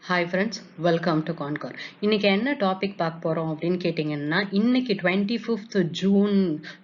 Hi friends, welcome to Concor. இன்னைக்கு என்ன topic பார்க்க போகிறோம் அப்படின்னு கேட்டிங்கன்னா, இன்னைக்கு 25th ஜூன்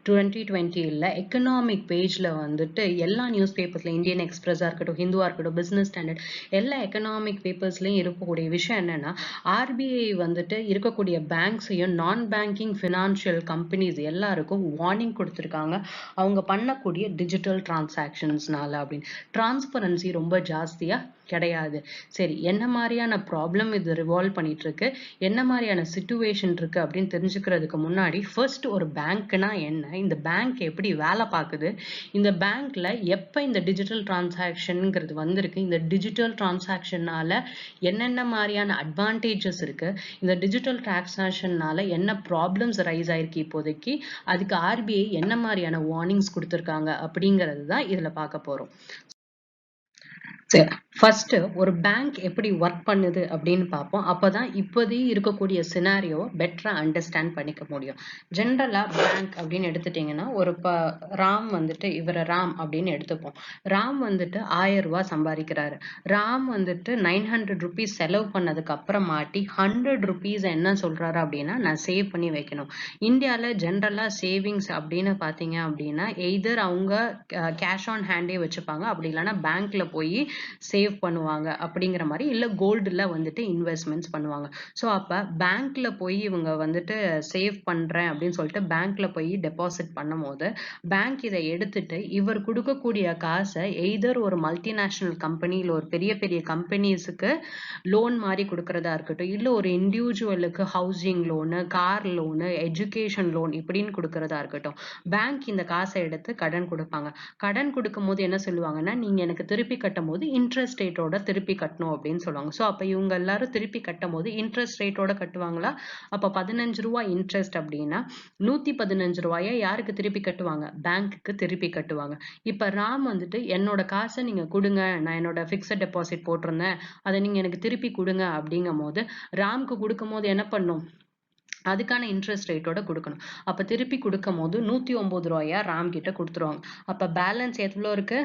2020 எக்கனாமிக் பேஜில் வந்துட்டு எல்லா நியூஸ் பேப்பர்ஸில் இந்தியன் எக்ஸ்பிரஸாக இருக்கட்டும், ஹிந்துவாக இருக்கட்டும், பிஸ்னஸ் ஸ்டாண்டர்ட் எல்லா எக்கனாமிக் பேப்பர்ஸ்லையும் இருக்கக்கூடிய விஷயம் என்னென்னா, ஆர்பிஐ வந்துட்டு இருக்கக்கூடிய பேங்க்ஸையும் நான் பேங்கிங் ஃபினான்ஷியல் கம்பெனிஸ் எல்லாருக்கும் வார்னிங் கொடுத்துருக்காங்க. அவங்க பண்ணக்கூடிய டிஜிட்டல் டிரான்சாக்ஷன்ஸ்னால அப்படின்னு. டிரான்ஸ்பரன்சி ரொம்ப ஜாஸ்தியாக கிடையாது. சரி, என்ன மாதிரியான ப்ராப்ளம் இது ரிவால்வ் பண்ணிட்டு இருக்கு, என்ன மாதிரியான சிச்சுவேஷன் இருக்கு அப்படின்னு தெரிஞ்சுக்கிறதுக்கு முன்னாடி ஃபர்ஸ்ட் ஒரு பேங்க்னா என்ன, இந்த பேங்க் எப்படி வேலை பார்க்குது, இந்த பேங்க்ல எப்ப இந்த டிஜிட்டல் டிரான்சாக்ஷன்ங்கிறது வந்திருக்கு, இந்த டிஜிட்டல் டிரான்சாக்ஷனால என்னென்ன மாதிரியான அட்வான்டேஜஸ் இருக்கு, இந்த டிஜிட்டல் டிரான்சாக்ஷனால என்ன ப்ராப்ளம்ஸ் ரைஸ் ஆயிருக்கு இப்போதைக்கு, அதுக்கு ஆர்பிஐ என்ன மாதிரியான வார்னிங்ஸ் கொடுத்துருக்காங்க அப்படிங்கிறது தான் இதுல பார்க்க போறோம். சரி, ஃபர்ஸ்ட் ஒரு பேங்க் எப்படி ஒர்க் பண்ணுது அப்படின்னு பார்ப்போம். அப்பதான் இப்போதைக்கு இருக்கக்கூடிய சினாரியோ பெட்டரா அண்டர்ஸ்டாண்ட் பண்ணிக்க முடியும். ஜென்ரலா பேங்க் அப்படின்னு எடுத்துட்டீங்கன்னா, ஒரு ராம் வந்துட்டு இவரை ராம் அப்படின்னு எடுத்துப்போம். ராம் வந்துட்டு 1000 ரூபாய் சம்பாதிக்கிறாரு. ராம் வந்துட்டு 900 rupees செலவு பண்ணதுக்கு அப்புறமாட்டி 100 rupees என்ன சொல்றாரு அப்படின்னா, நான் சேவ் பண்ணி வைக்கணும். இந்தியால ஜென்ரலா சேவிங்ஸ் அப்படின்னு பாத்தீங்க அப்படின்னா, எய்தர் அவங்க கேஷ் ஆன் ஹேண்டே வச்சுப்பாங்க, அப்படி இல்லைன்னா பேங்க்ல போய் சேவ் பண்ணுவாங்க அப்படிங்கிற மாதிரி, இல்ல கோல்டுல வந்துட்டு இன்வெஸ்ட்மெண்ட்ஸ் பண்ணுவாங்க. ஸோ அப்ப பேங்க்ல போய் இவங்க வந்துட்டு சேவ் பண்றேன் அப்படின்னு சொல்லிட்டு பேங்க்ல போய் டெபாசிட் பண்ணும் போது பேங்க் இதை எடுத்துட்டு இவர் கொடுக்கக்கூடிய காசை எய்தர் ஒரு மல்டிநேஷனல் கம்பெனியில் ஒரு பெரிய பெரிய கம்பெனிஸுக்கு லோன் மாதிரி கொடுக்கறதா இருக்கட்டும், இல்ல ஒரு இண்டிவிஜுவலுக்கு housing loan, car loan, education loan இப்படின்னு கொடுக்கறதா இருக்கட்டும், பேங்க் இந்த காசை எடுத்து கடன் கொடுப்பாங்க. கடன் கொடுக்கும் போது என்ன சொல்லுவாங்கன்னா, நீங்க எனக்கு திருப்பி கட்டும் போது இன்ட்ரெஸ்ட் ரேட்டோட திருப்பி கட்டணும் அப்படின்னு சொல்லுவாங்க. ஸோ அப்ப இவங்க எல்லாரும் திருப்பி கட்டும் போது இன்ட்ரெஸ்ட் ரேட்டோட கட்டுவாங்களா? அப்ப 15 ரூபாய் இன்ட்ரெஸ்ட் அப்படின்னா 115 ரூபாயை யாருக்கு திருப்பி கட்டுவாங்க? பேங்க்குக்கு திருப்பி கட்டுவாங்க. இப்ப ராம் வந்துட்டு என்னோட காசை நீங்க கொடுங்க, நான் என்னோட பிக்ஸட் டெபாசிட் போட்டிருந்தேன், அதை நீங்க எனக்கு திருப்பி கொடுங்க அப்படிங்கும் போது ராம்க்கு கொடுக்கும் போது என்ன பண்ணும்? அதுக்கான இன்ட்ரெஸ்ட் ரேட்டோட கொடுக்கணும். அப்ப திருப்பி கொடுக்கும் போது 109 ரூபாயா ராம் கிட்ட கொடுத்துருவாங்க. அப்ப பேலன்ஸ் எவ்வளவு இருக்கு?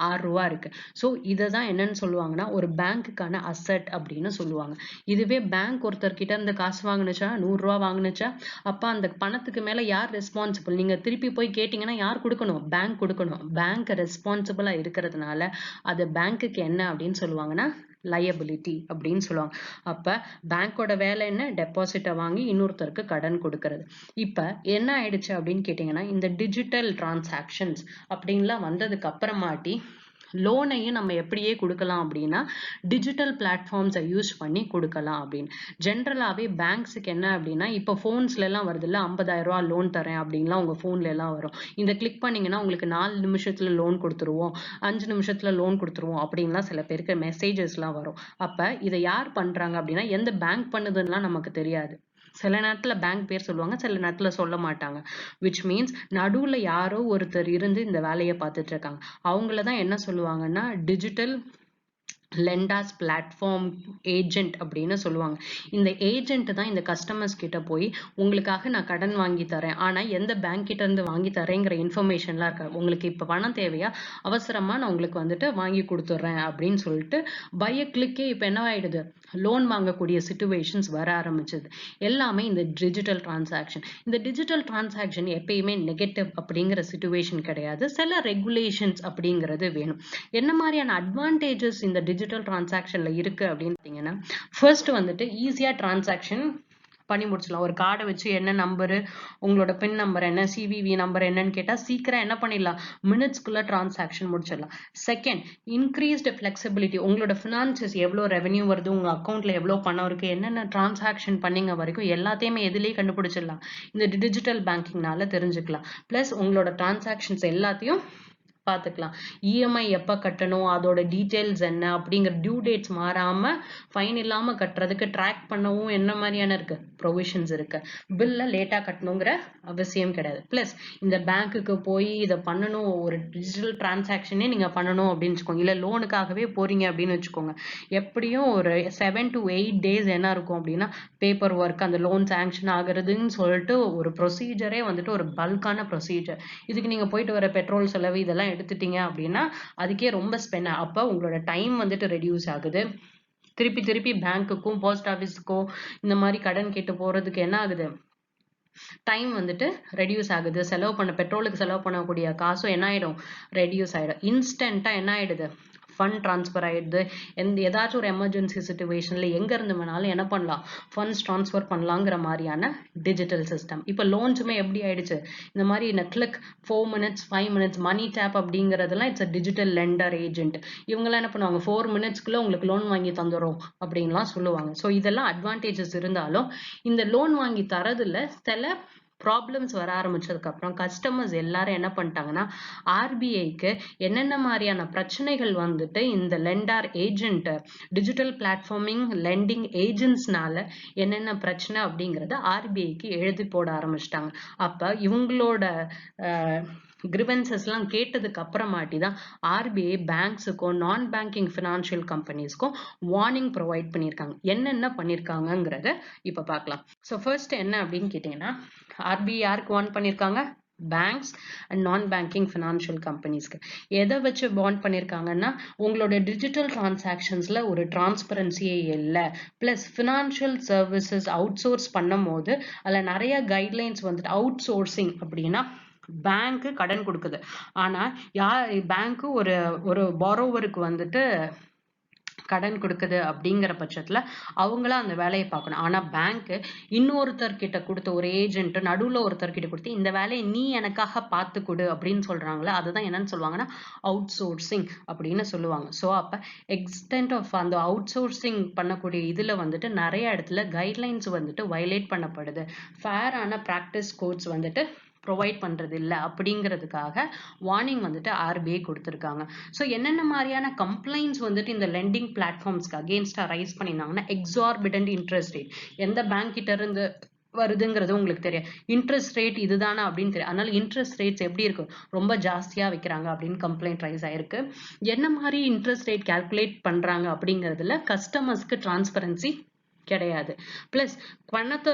6 ரூபா இருக்கு. ஸோ இதைதான் என்னன்னு சொல்லுவாங்கன்னா, ஒரு பேங்க்குக்கான அசெட் அப்படின்னு சொல்லுவாங்க. இதுவே பேங்க் ஒருத்தர் கிட்ட இருந்து காசு வாங்கினுச்சா, 100 ரூபா வாங்கினுச்சா, அப்ப அந்த பணத்துக்கு மேல யார் ரெஸ்பான்சிபிள்? நீங்க திருப்பி போய் கேட்டீங்கன்னா யார் கொடுக்கணும்? பேங்க் கொடுக்கணும். பேங்க் ரெஸ்பான்சிபிளா இருக்கிறதுனால அது பேங்க்குக்கு என்ன அப்படின்னு சொல்லுவாங்கன்னா, லயபிலிட்டி அப்படின்னு சொல்லுவாங்க. அப்ப பேங்கோட வேலை என்ன? டெபாசிட்டை வாங்கி இன்னொருத்தருக்கு கடன் கொடுக்கறது. இப்ப என்ன ஆயிடுச்சு அப்படின்னு கேட்டீங்கன்னா, இந்த டிஜிட்டல் டிரான்சாக்ஷன்ஸ் அப்படின்லாம் வந்ததுக்கு அப்புறமாட்டி லோனையும் நம்ம எப்படியே கொடுக்கலாம் அப்படின்னா, டிஜிட்டல் பிளாட்ஃபார்ம்ஸை யூஸ் பண்ணி கொடுக்கலாம் அப்படின்னு. ஜென்ரலாவே பேங்க்ஸுக்கு என்ன அப்படின்னா, இப்போ போன்ஸ்ல எல்லாம் வருது இல்ல, 50,000 ரூபாய் லோன் தரேன் அப்படின்லாம் உங்க போன்ல எல்லாம் வரும். இந்த கிளிக் பண்ணீங்கன்னா உங்களுக்கு 4 நிமிஷத்துல லோன் கொடுத்துருவோம், 5 நிமிஷத்துல லோன் கொடுத்துருவோம் அப்படின்லாம் சில பேருக்கு மெசேஜஸ் எல்லாம் வரும். அப்ப இதை யார் பண்றாங்க அப்படின்னா, எந்த பேங்க் பண்ணுதுன்னா நமக்கு தெரியாது. சில நேரத்துல பேங்க் பேர் சொல்லுவாங்க, சில நேரத்துல சொல்ல மாட்டாங்க. விச் மீன்ஸ் நடுவுல யாரோ ஒருத்தர் இருந்து இந்த வேலையை பார்த்துட்டு இருக்காங்க. அவங்களதான் என்ன சொல்லுவாங்கன்னா, டிஜிட்டல் லெண்டாஸ் பிளாட்ஃபார்ம் ஏஜென்ட் அப்படின்னு சொல்லுவாங்க. இந்த ஏஜென்ட் தான் இந்த கஸ்டமர்ஸ் கிட்ட போய், உங்களுக்காக நான் கடன் வாங்கி தரேன், ஆனா எந்த பேங்க் கிட்ட இருந்து வாங்கி தரேங்கிற இன்ஃபர்மேஷன்லாம் இருக்காது, உங்களுக்கு இப்ப பணம் தேவையா, அவசரமா நான் உங்களுக்கு வந்துட்டு வாங்கி கொடுத்துட்றேன் அப்படின்னு சொல்லிட்டு பைய கிளிக்கே இப்ப என்ன ஆயிடுது, லோன் வாங்கக்கூடிய சிச்சுவேஷன்ஸ் வர ஆரம்பிச்சது. எல்லாமே இந்த டிஜிட்டல் டிரான்சாக்ஷன். இந்த டிஜிட்டல் டிரான்சாக்ஷன் எப்பயுமே நெகட்டிவ் அப்படிங்கிற சிச்சுவேஷன் கிடையாது. சில ரெகுலேஷன்ஸ் அப்படிங்கிறது வேணும். என்ன மாதிரியான அட்வான்டேஜஸ் இந்த டிஜிட்டல் டிரான்சாக்ஷன்ல இருக்கு அப்படின்னு பார்த்தீங்கன்னா, ஃபர்ஸ்ட் வந்துட்டு ஈஸியா டிரான்சாக்ஷன் பண்ணி முடிச்சிடலாம். ஒரு கார்டை வச்சு என்ன நம்பரு, உங்களோட பின் நம்பர் என்ன, சிவிவி நம்பர் என்னன்னு கேட்டா சீக்கிரம் என்ன பண்ணிடலாம், மினிட்ஸ்க்குள்ள டிரான்சாக்ஷன் முடிச்சிடலாம். Second, increased flexibility. உங்களோட ஃபினான்சஸ் எவ்வளோ ரெவென்யூ வருது, உங்க அக்கௌண்ட்ல எவ்வளோ பணம் இருக்கு, என்னென்ன டிரான்சாக்ஷன் பண்ணீங்க வரைக்கும் எல்லாத்தையுமே எதுலேயே கண்டுபிடிச்சிடலாம், இந்த டிஜிட்டல் பேங்கிங்னால தெரிஞ்சுக்கலாம். பிளஸ் உங்களோட டிரான்சாக்ஷன்ஸ் எல்லாத்தையும் பார்த்துக்கலாம். இஎம்ஐ எப்போ கட்டணும், அதோட டீட்டெயில்ஸ் என்ன அப்படிங்கிற டியூ டேட்ஸ் மாறாம ஃபைன் இல்லாம கட்டுறதுக்கு ட்ராக் பண்ணவும் என்ன மாதிரியான இருக்கு, ப்ரொவிஷன்ஸ் இருக்கு. பில்ல லேட்டா கட்டணுங்கிற அவசியம் கிடையாது. பிளஸ் இந்த பேங்க்குக்கு போய் இதை பண்ணணும், ஒரு டிஜிட்டல் டிரான்சாக்ஷனே நீங்க பண்ணணும் அப்படின்னு வச்சுக்கோங்க, இல்ல லோனுக்காகவே போறீங்க அப்படின்னு வச்சுக்கோங்க, எப்படியும் ஒரு 7 to 8 days என்ன இருக்கும் அப்படின்னா, பேப்பர் ஒர்க், அந்த லோன் சாங்ஷன் ஆகுறதுன்னு சொல்லிட்டு ஒரு ப்ரொசீஜரே வந்துட்டு ஒரு பல்கான ப்ரொசீஜர். இதுக்கு நீங்க போயிட்டு வர பெட்ரோல் செலவு இதெல்லாம் எடுத்துட்டீங்க அப்படின்னா அதுக்கே ரொம்ப ஸ்பெண்ட். அப்ப உங்களோட டைம் வந்துட்டு ரெடியூஸ் ஆகுது. திருப்பி திருப்பி பேங்க்குக்கும் போஸ்ட் ஆஃபீஸுக்கும் இந்த மாதிரி கடன் கேட்டு போறதுக்கு என்ன ஆகுது, டைம் வந்துட்டு ரெடியூஸ் ஆகுது. செலவு பண்ண பெட்ரோலுக்கு செலவு பண்ணக்கூடிய காசும் என்ன ஆயிடும், ரெடியூஸ் ஆயிடும். இன்ஸ்டன்ட்டா என்ன ஆயிடுது, ஃபண்ட் ட்ரான்ஸ்ஃபர் ஆயிடுது. ஏதாச்சும் ஒரு எமர்ஜென்சி சுச்சுவேஷன்ல எங்க இருந்து வேணாலும் என்ன பண்ணலாம், ஃபண்ட்ஸ் ட்ரான்ஸ்ஃபர் பண்ணலாங்கிற மாதிரியான டிஜிட்டல் சிஸ்டம். இப்போ லோன்ஸுமே எப்படி ஆயிடுச்சு, இந்த மாதிரி கிளிக் 4 minutes 5 minutes மணி டேப் அப்படிங்கிறதுலாம் இட்ஸ் டிஜிட்டல் லெண்டர் ஏஜென்ட். இவங்கெல்லாம் என்ன பண்ணுவாங்க, 4 minutesக்குள்ள உங்களுக்கு லோன் வாங்கி தந்துடும் அப்படின்லாம் சொல்லுவாங்க. ஸோ இதெல்லாம் அட்வான்டேஜஸ் இருந்தாலும் இந்த லோன் வாங்கி தரதுல சில ப்ராப்ளம்ஸ் வர ஆரம்பிச்சதுக்கு அப்புறம் கஸ்டமர்ஸ் எல்லாரும் என்ன பண்ணிட்டாங்கன்னா, ஆர்பிஐக்கு என்னென்ன மாதிரியான பிரச்சனைகள் வந்துட்டு இந்த lender agent digital platforming landing ஏஜென்ட்ஸ்னால என்னென்ன பிரச்சனை அப்படிங்கறத ஆர்பிஐக்கு எழுதி போட ஆரம்பிச்சிட்டாங்க. அப்ப இவங்களோட கிரிவன்சஸ்லாம் கேட்டதுக்கு அப்புறமாட்டி தான் ஆர்பிஐ பேங்க்ஸுக்கும் நான் பேங்கிங் ஃபினான்ஷியல் கம்பெனிஸ்க்கும் வார்னிங் ப்ரொவைட் பண்ணியிருக்காங்க. என்னென்ன பண்ணியிருக்காங்கங்கிறத இப்போ பார்க்கலாம். ஸோ ஃபர்ஸ்ட் என்ன அப்படின்னு கேட்டிங்கன்னா, ஆர்பிஐ யாருக்கு வார்ன் பண்ணியிருக்காங்க, banks and non banking financial கம்பெனிஸ்க்கு. எதை வச்சு பாண்ட் பண்ணியிருக்காங்கன்னா, உங்களோட டிஜிட்டல் டிரான்சாக்ஷன்ஸ்ல ஒரு டிரான்ஸ்பரன்சியே இல்லை, plus financial services out source பண்ணும் போது அதில் நிறைய கைட்லைன்ஸ் வந்துட்டு, அவுட் சோர்சிங் அப்படின்னா பேங்க்கு கடன் கொடுக்குது, ஆனா பேங்க்கு ஒரு ஒரு பாரோவருக்கு வந்துட்டு கடன் கொடுக்குது அப்படிங்கிற பட்சத்துல அவங்களா அந்த வேலையை பார்க்கணும். ஆனா பேங்க் இன்னொருத்தர்கிட்ட கொடுத்த ஒரு ஏஜென்ட் நடுவுல ஒருத்தர்கிட்ட கொடுத்து இந்த வேலையை நீ எனக்காக பார்த்து கொடு அப்படின்னு சொல்றாங்களே, அதுதான் என்னன்னு சொல்லுவாங்கன்னா அவுட் சோர்சிங் அப்படின்னு சொல்லுவாங்க. ஸோ அப்ப எக்ஸ்டென்ட் ஆஃப் அந்த அவுட் சோர்சிங் பண்ணக்கூடிய இதுல வந்துட்டு நிறைய இடத்துல கைட்லைன்ஸ் வந்துட்டு வயலேட் பண்ணப்படுது. ஃபேரான ப்ராக்டிஸ் கோட்ஸ் வந்துட்டு ப்ரொவைட் பண்றது இல்லை அப்படிங்கிறதுக்காக வார்னிங் வந்துட்டு ஆர்பிஐ கொடுத்துருக்காங்க. ஸோ என்னென்ன மாதிரியான கம்ப்ளைண்ட்ஸ் வந்துட்டு இந்த லெண்டிங் பிளாட்ஃபார்ம்ஸ்க்கு அகேன்ஸ்டா ரைஸ் பண்ணியிருந்தாங்கன்னா, எக்ஸார்பிடன்ட் இன்ட்ரெஸ்ட் ரேட் எந்த பேங்க் கிட்ட இருந்து வருதுங்கிறது உங்களுக்கு தெரியும், இன்ட்ரெஸ்ட் ரேட் இதுதானா அப்படின்னு தெரியும். அதனால இன்ட்ரெஸ்ட் ரேட்ஸ் எப்படி இருக்கு, ரொம்ப ஜாஸ்தியா வைக்கிறாங்க அப்படின்னு கம்ப்ளைண்ட் ரைஸ் ஆயிருக்கு. என்ன மாதிரி இன்ட்ரெஸ்ட் ரேட் கால்குலேட் பண்றாங்க அப்படிங்கிறதுல கஸ்டமர்ஸ்க்கு டிரான்ஸ்பரன்சி கிடையாது. பிளஸ் பணத்தை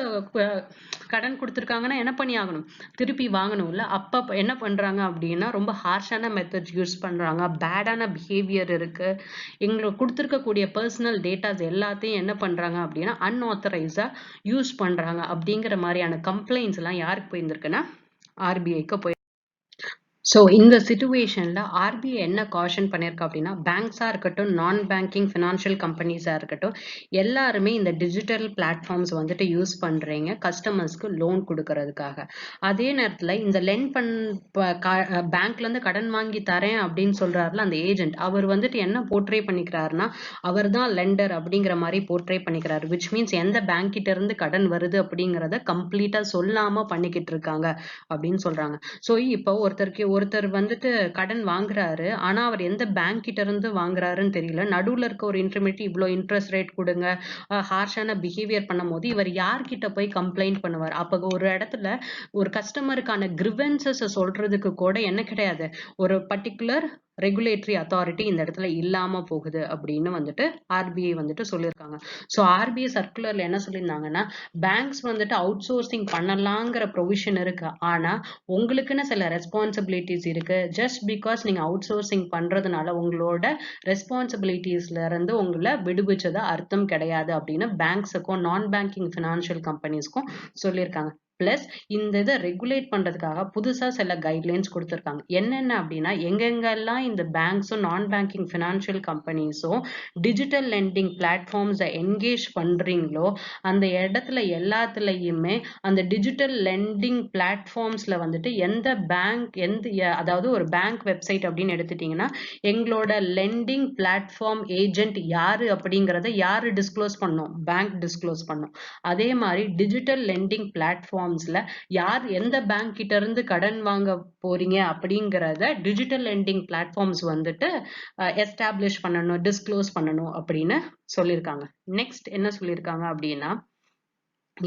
கடன் கொடுத்துருக்காங்கன்னா என்ன பண்ணி ஆகணும், திருப்பி வாங்கணும்ல. அப்ப என்ன பண்றாங்க அப்படின்னா ரொம்ப ஹார்ஷான மெத்தட்ஸ் யூஸ் பண்றாங்க, பேடான பிஹேவியர் இருக்கு. எங்களுக்கு கொடுத்துருக்கக்கூடிய பர்சனல் டேட்டாஸ் எல்லாத்தையும் என்ன பண்றாங்க அப்படின்னா அன்ஆத்தரைஸா யூஸ் பண்றாங்க அப்படிங்கிற மாதிரியான கம்ப்ளைண்ட்ஸ் எல்லாம் யாருக்கு போயிருந்திருக்குன்னா ஆர்பிஐக்கு போய். ஸோ இந்த சிச்சுவேஷன்ல ஆர்பிஐ என்ன காஷன் பண்ணியிருக்கா அப்படின்னா, பேங்க்ஸா இருக்கட்டும் நான் பேங்கிங் ஃபினான்ஷியல் கம்பெனிஸா இருக்கட்டும் எல்லாருமே இந்த டிஜிட்டல் பிளாட்ஃபார்ம்ஸ் வந்துட்டு யூஸ் பண்றீங்க கஸ்டமர்ஸ்க்கு லோன் கொடுக்கறதுக்காக. அதே நேரத்துல இந்த பேங்க்ல இருந்து கடன் வாங்கி தரேன் அப்படின்னு சொல்றாருல அந்த ஏஜென்ட், அவர் வந்துட்டு என்ன போர்ட்ரே பண்ணிக்கிறாருன்னா அவர் தான் லெண்டர் அப்படிங்கிற மாதிரி போர்ட்ரே பண்ணிக்கிறாரு. விச் மீன்ஸ் எந்த பேங்க் கிட்ட இருந்து கடன் வருது அப்படிங்கிறத கம்ப்ளீட்டா சொல்லாம பண்ணிக்கிட்டு இருக்காங்க அப்படின்னு சொல்றாங்க. ஸோ இப்போ ஒருத்தர் வந்துட்டு கடன் வாங்குறாரு, ஆனா அவர் எந்த பேங்க் கிட்ட இருந்து வாங்குறாருன்னு தெரியல. நடுவுல இருக்க ஒரு இன்டர்மீடியட் இவ்வளவு இன்ட்ரெஸ்ட் ரேட் கொடுங்க, ஹார்ஷான பிஹேவியர் பண்ணும் போது இவர் யார்கிட்ட போய் கம்ப்ளைண்ட் பண்ணுவார். அப்ப ஒரு இடத்துல ஒரு கஸ்டமருக்கான கிரிவன்சஸ் சொல்றதுக்கு கூட என்ன கிடையாது, ஒரு பர்டிகுலர் ரெகுலேட்டரி அத்தாரிட்டி இந்த இடத்துல இல்லாம போகுது அப்படின்னு வந்துட்டு ஆர்பிஐ வந்துட்டு சொல்லியிருக்காங்க. ஸோ ஆர்பிஐ சர்க்குலர்ல என்ன சொல்லியிருந்தாங்கன்னா, பேங்க்ஸ் வந்துட்டு அவுட் சோர்சிங் பண்ணலாங்கிற ப்ரொவிஷன் இருக்கு, ஆனா உங்களுக்குன்னு சில ரெஸ்பான்சிபிலிட்டிஸ் இருக்கு. ஜஸ்ட் பிகாஸ் நீங்க அவுட் சோர்சிங் பண்றதுனால உங்களோட ரெஸ்பான்சிபிலிட்டிஸ்ல இருந்து உங்களை விடுவிச்சதா அர்த்தம் கிடையாது அப்படின்னு பேங்க்ஸுக்கும் நான் பேங்கிங் ஃபினான்ஷியல் கம்பெனிஸ்க்கும் சொல்லியிருக்காங்க. பிளஸ் இந்த இதை ரெகுலேட் பண்றதுக்காக புதுசா சில கைட்லைன்ஸ் கொடுத்துருக்காங்க. என்னென்ன அப்படின்னா, எங்கெங்கெல்லாம் இந்த பேங்க்ஸும் நான் பேங்கிங் ஃபினான்ஷியல் கம்பெனிஸும் டிஜிட்டல் லெண்டிங் பிளாட்ஃபார்ம்ஸை என்கேஜ் பண்றீங்களோ அந்த இடத்துல எல்லாத்துலயுமே அந்த டிஜிட்டல் லெண்டிங் பிளாட்ஃபார்ம்ஸ்ல வந்துட்டு எந்த பேங்க் அதாவது ஒரு பேங்க் வெப்சைட் அப்படின்னு எடுத்துட்டீங்கன்னா எங்களோட லெண்டிங் பிளாட்ஃபார்ம் ஏஜென்ட் யாரு அப்படிங்கறத யாரு டிஸ்க்ளோஸ் பண்ணும், பேங்க் டிஸ்க்ளோஸ் பண்ணும். அதே மாதிரி டிஜிட்டல் லெண்டிங் பிளாட்ஃபார்ம்ஸ்ல யார் எந்த பேங்க் கிட்ட இருந்து கடன் வாங்க போறீங்க அப்படிங்கறத டிஜிட்டல் லெண்டிங் பிளாட்ஃபார்ம்ஸ் வந்துட்டு எஸ்டாப்ளிஷ் பண்ணணும், டிஸ்க்ளோஸ் பண்ணணும் அப்படின்னு சொல்லியிருக்காங்க. நெக்ஸ்ட் என்ன சொல்லியிருக்காங்க அப்படின்னா,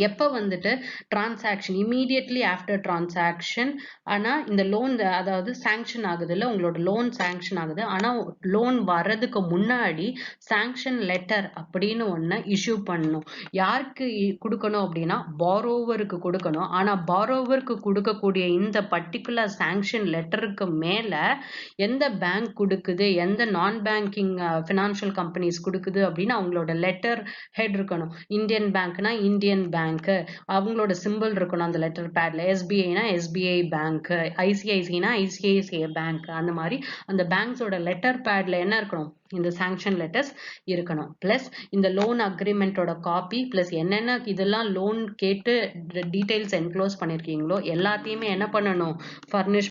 எப்போ வந்துட்டு டிரான்சாக்ஷன் இமீடியட்லி ஆஃப்டர் டிரான்சாக்ஷன் ஆனால் இந்த லோன் அதாவது சாங்ஷன் ஆகுது இல்லை உங்களோட லோன் சாங்ஷன் ஆகுது ஆனால் லோன் வர்றதுக்கு முன்னாடி சாங்ஷன் லெட்டர் அப்படின்னு ஒன்று இஷ்யூ பண்ணணும். யாருக்கு கொடுக்கணும் அப்படின்னா பாரோவருக்கு கொடுக்கணும். ஆனால் பாரோவருக்கு கொடுக்கக்கூடிய இந்த பர்டிகுலர் சாங்ஷன் லெட்டருக்கு மேலே எந்த பேங்க் கொடுக்குது, எந்த நான் பேங்கிங் ஃபினான்ஷியல் கம்பெனிஸ் கொடுக்குது அப்படின்னு அவங்களோட லெட்டர் ஹெட் இருக்கணும். இந்தியன் பேங்க்னா இந்தியன் பேங்க், அவங்களோட சிம்பிள் இருக்கணும் அந்த லெட்டர் பேட்ல. எஸ்பிஐனா எஸ்பிஐ பேங்க், ஐசிஐசினா ஐசிஐசிஐ பேங்க், அந்த மாதிரி அந்த பேங்க்ஸோட லெட்டர் பேட்ல என்ன இருக்கணும், இந்த சாங்ஷன் லெட்டர்ஸ் இருக்கணும். பிளஸ் இந்த லோன் அக்ரிமெண்டோட காப்பி, பிளஸ் என்னென்ன இதெல்லாம் லோன் கேட்டு டீடைல்ஸ் என்க்ளோஸ் பண்ணிருக்கீங்களோ எல்லாத்தையுமே என்ன பண்ணணும், ஃபர்னிஷ்.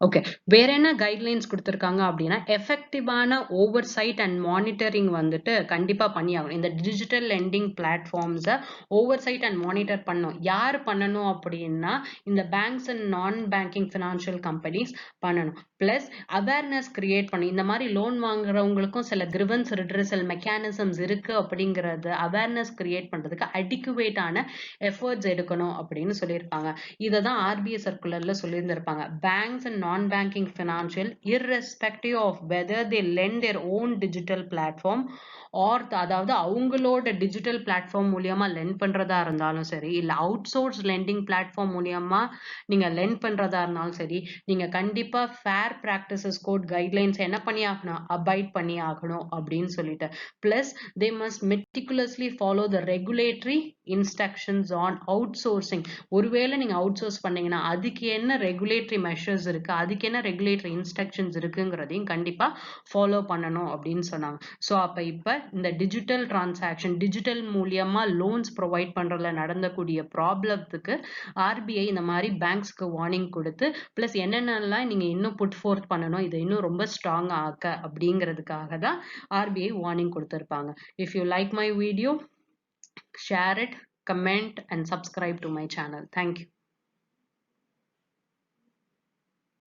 ஓகே, வேற என்ன கைட்லைன்ஸ் கொடுத்துருக்காங்க அப்படின்னா எஃபெக்டிவான ஓவர் சைட் அண்ட் மானிட்டரிங் வந்துட்டு கண்டிப்பா பண்ணியாகணும். இந்த டிஜிட்டல் லெண்டிங் பிளாட்ஃபார்ம்ஸை ஓவர் சைட் அண்ட் மானிட்டர் பண்ணணும். யார் பண்ணணும் அப்படின்னா இந்த banks and non banking financial companies பண்ணணும். பிளஸ் அவேர்னஸ் கிரியேட் பண்ணி இந்த மாதிரி லோன் வாங்குறவங்களுக்கும் சில கிரிவன்ஸ் ரிட்ரஸல் மெக்கானிசம்ஸ் இருக்கு அப்படிங்கிறது அவேர்னஸ் கிரியேட் பண்றதுக்கு அடிக்குவேட்டான எஃபர்ட்ஸ் எடுக்கணும் அப்படின்னு சொல்லியிருப்பாங்க. இதை தான் ஆர்பிஐ சர்க்குலர்ல சொல்லியிருந்திருப்பாங்க. Banks and non-banking financial irrespective of whether they lend their own digital platform or அதாவது அவங்களோட டிஜிட்டல் பிளாட்ஃபார்ம் மூலியமா லெண்ட் பண்றதா இருந்தாலும் சரி, இல்ல அவுட் சோர்ஸ் லெண்டிங் பிளாட்ஃபார்ம் மூலியமா நீங்க லெண்ட் பண்றதா இருந்தாலும் சரி, நீங்க கண்டிப்பா ஃபேர் பிராக்டிசஸ் கோட் கைட்லைன்ஸ் என்ன பண்ணி ஆகணும், அபைட் பண்ணி ஆகணும் அப்படின்னு சொல்லிட்டு. Plus they must meticulously follow the regulatory instructions on outsourcing. ஒருவேளை நீங்க அவுட் சோர்ஸ் பண்ணீங்கன்னா அதுக்கு என்ன ரெகுலேட்டரி மெஷர்ஸ் இருக்கு, அதுக்கு என்ன ரெகுலேட்டரி இன்ஸ்ட்ரக்ஷன்ஸ் இருக்குங்கிறதையும் கண்டிப்பா ஃபாலோ பண்ணணும் அப்படின்னு சொன்னாங்க. ஸோ அப்ப இப்ப இந்த டிஜிட்டல் டிரான்சாக்ஷன் டிஜிட்டல் மூலியமா லோன்ஸ் ப்ரொவைட் பண்றதுல நடந்தக்கூடிய ப்ராப்ளத்துக்கு ஆர்பிஐ இந்த மாதிரி பேங்க்ஸ்க்கு வார்னிங் கொடுத்து பிளஸ் என்னென்னலாம் நீங்க இன்னும் புட் ஃபோர்த் பண்ணணும், இதை இன்னும் ரொம்ப ஸ்ட்ராங் ஆக்க அப்படிங்கிறதுக்காக தான் ஆர்பிஐ வார்னிங் கொடுத்திருப்பாங்க. If you like my video, share it, comment and subscribe to my channel. Thank you.